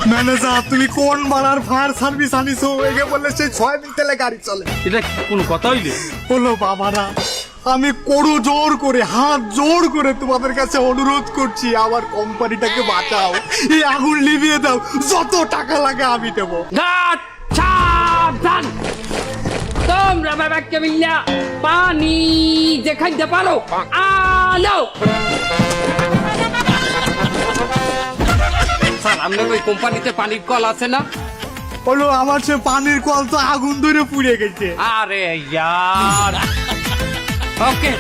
Manager তুমি কোন মারার ফায়ার সার্ভিস আনিছো? একে বললে সেই 6 দিন তেলে গাড়ি চলে। এটা কোনো কথা হইলে? বলো বাবারা, আমি করু জোর করে হাত জোর করে তোমাদের কাছে অনুরোধ করছি, আমার কোম্পানিটাকে বাঁচাও, এই আগুন নিভিয়ে দাও, যত টাকা লাগে আমি দেবো। সাবধান, তোমরা বাবাকে মিল্লা পানি দেখাইতে পারো? আলো স্যার, আপনার ওই কোম্পানিতে পানির কল আছে না? বলো আমার সে পানির কল তো আগুন ধরে পুড়ে গেছে। আরে ইয়ার, ওকে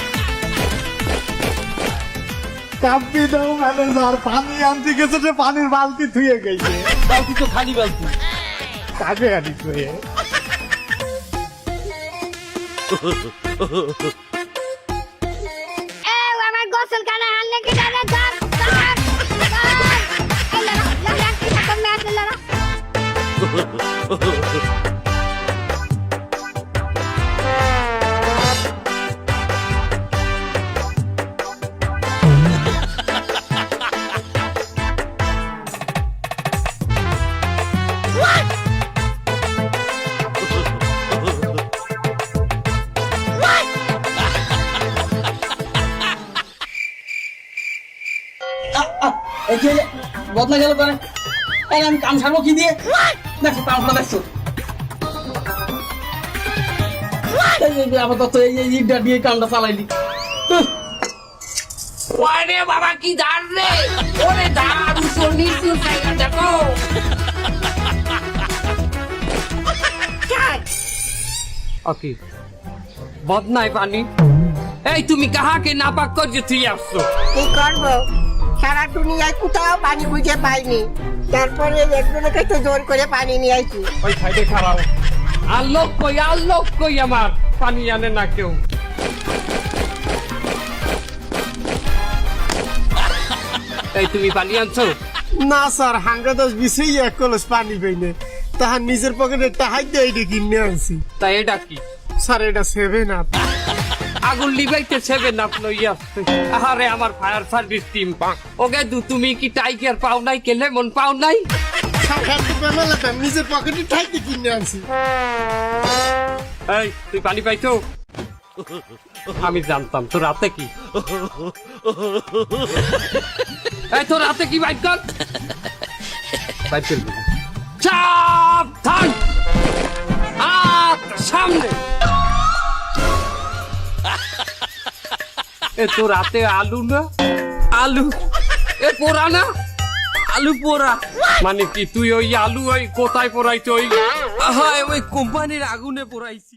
চাপি দাও ম্যানেজার, পানি আনতে গেছে সে পানির বালতি ধুয়ে গেছে। বালতি তো খালি বালতি। কাজে আনি ধুয়ে। আমার গোসল খানা হারলে কি জানে? ধর ধর ধর, এই লড়া লড়া কি তখন ম্যাচ লড়া। এই যে বদলা গেল করে, এই আমি কাম সারবো কি দিয়ে? দেখো কামটা দেখছো, আপাতত এই ইটটা দিয়ে কামটা চালাইলি। ওরে বাবা কি দাঁড় রে, ওরে দাঁড় উসর নিচু সাইডে দেখো। ওকে, বদনাই পানি। এই তুমি কাহাকে নাপাক করছে তুই আসছো? কি করবো, সারা দুনিয়ায় কোথাও পানি বুঝে পাইনি, তারপরে একজনকে তো জোর করে পানি নিয়ে আইছি। ওই সাইডে খারাপ। আর লোক কই আমার পানি আনে না কেউ। এই তুমি পানি আনছো? না স্যার, হাঙ্গা দশ বিশেই 1 কলস পানি পাইলে তাহার নিজের পকেটে টাহাই দিয়ে এটা কিনে আনছি। তাই এটা কি? স্যার এটা 7 আপ। আগুন লিবাইতে সেভেন আপ লই আসছে। আরে আমার ফায়ার সার্ভিস টিম। ওকে তুমি কি টাইগার পাও নাই, কে লেমন পাও নাই? নিজের পকেটে ঠাইতে কিনে আনছি। এই তুই পানি পাইছো? আমি জানতাম তো রাতে কি। এই তো রাতে কি বাইক কর, বাইক করবি। সাবধান, সামনে। এ তো রাতে আলু না, আলু এ পোড়া না, আলু পোড়া মানে কি? তুই ওই আলু ওই কোথায় পোড়াইছো? ওই কোম্পানির আগুনে পোড়াইছি।